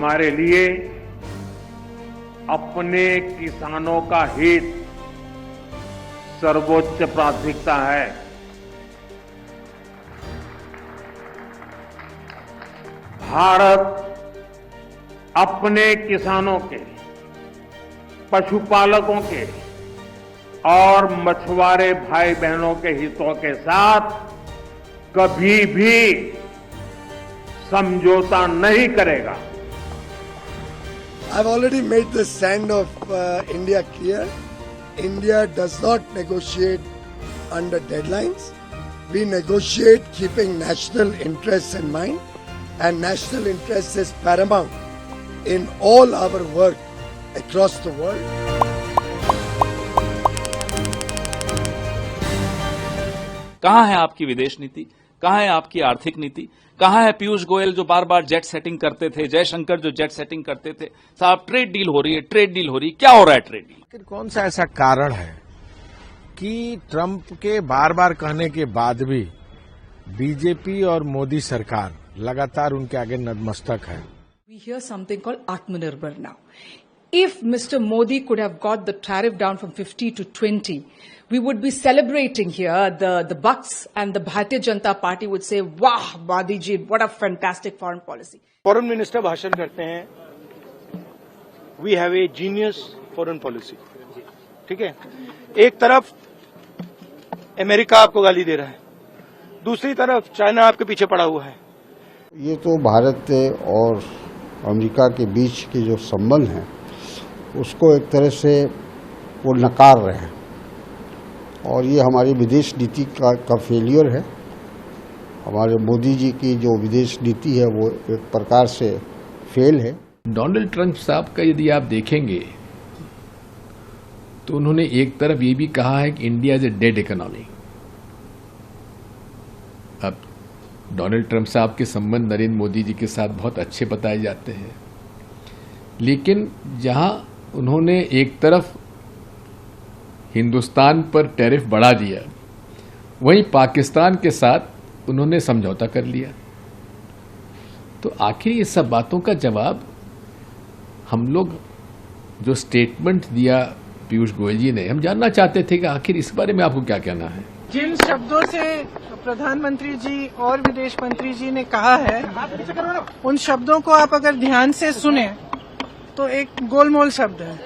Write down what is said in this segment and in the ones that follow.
हमारे लिए अपने किसानों का हित सर्वोच्च प्राथमिकता है। भारत अपने किसानों के, पशुपालकों के और मछुआरे भाई बहनों के हितों के साथ कभी भी समझौता नहीं करेगा। I've already made the stand of India clear. India does not negotiate under deadlines. We negotiate keeping national interests in mind, and national interest is paramount in all our work across the world. कहाँ है आपकी विदेश नीति, कहाँ है आपकी आर्थिक नीति, कहाँ है पीयूष गोयल जो बार बार जेट सेटिंग करते थे, जयशंकर जो जेट सेटिंग करते थे। साहब ट्रेड डील हो रही है, ट्रेड डील हो रही है, क्या हो रहा है ट्रेड डील? लेकिन कौन सा ऐसा कारण है कि ट्रंप के बार बार कहने के बाद भी बीजेपी और मोदी सरकार लगातार उनके आगे नतमस्तक है? We hear something called Atmanirbhar now. If Mr. Modi could have got the tariff down from 50 to 20, we would be celebrating here. The Bucks and the Bharatiya Janata Party would say, "Wow, Modi ji, what a fantastic foreign policy." Foreign minister भाषण करते हैं, we have a genius foreign policy. ठीक है, एक तरफ America आपको गाली दे रहा है, दूसरी तरफ चाइना आपके पीछे पड़ा हुआ है। ये तो भारत और अमेरिका के बीच के जो संबंध हैं उसको एक तरह से वो नकार रहे हैं, और ये हमारी विदेश नीति का फेलियर है। हमारे मोदी जी की जो विदेश नीति है वो एक प्रकार से फेल है। डोनाल्ड ट्रंप साहब का यदि आप देखेंगे तो उन्होंने एक तरफ ये भी कहा है कि India is a dead economy. अब डोनाल्ड ट्रंप साहब के संबंध नरेंद्र मोदी जी के साथ बहुत अच्छे बताए जाते हैं, लेकिन जहां उन्होंने एक तरफ हिंदुस्तान पर टैरिफ बढ़ा दिया, वहीं पाकिस्तान के साथ उन्होंने समझौता कर लिया। तो आखिर ये सब बातों का जवाब हम लोग जो स्टेटमेंट दिया पीयूष गोयल जी ने, हम जानना चाहते थे कि आखिर इस बारे में आपको क्या कहना है। जिन शब्दों से प्रधानमंत्री जी और विदेश मंत्री जी ने कहा है, उन शब्दों को आप अगर ध्यान से सुने तो एक गोलमोल शब्द है।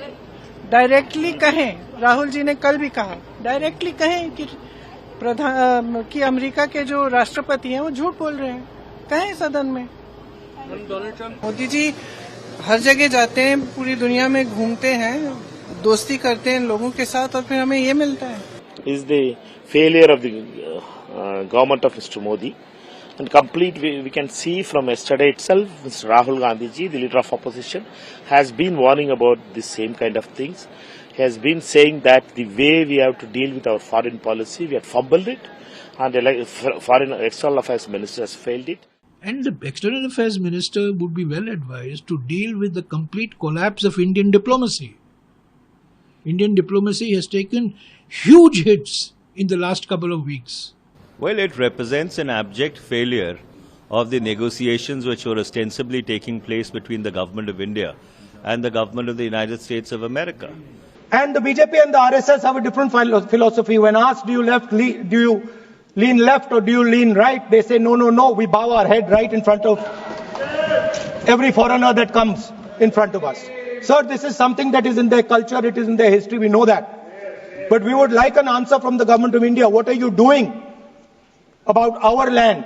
डायरेक्टली कहें, राहुल जी ने कल भी कहा, डायरेक्टली कहें कि अमेरिका के जो राष्ट्रपति हैं वो झूठ बोल रहे हैं, कहें सदन में। मोदी जी हर जगह जाते हैं, पूरी दुनिया में घूमते हैं, दोस्ती करते हैं लोगों के साथ, और फिर हमें ये मिलता है। Is the failure of the government of Mr. Modi, and complete we can see from yesterday itself, Mr. Rahul Gandhi ji, the leader of opposition, has been warning about the same kind of things. He has been saying that the way we have to deal with our foreign policy, we have fumbled it, and the foreign external affairs minister has failed it. And the external affairs minister would be well advised to deal with the complete collapse of Indian diplomacy. Indian diplomacy has taken huge hits in the last couple of weeks. Well, it represents an abject failure of the negotiations which were ostensibly taking place between the government of India and the government of the United States of America. And the BJP and the RSS have a different philosophy. When asked, do you lean left or do you lean right? They say, no, we bow our head right in front of every foreigner that comes in front of us. Sir, this is something that is in their culture, it is in their history, we know that. But we would like an answer from the government of India. What are you doing about our land?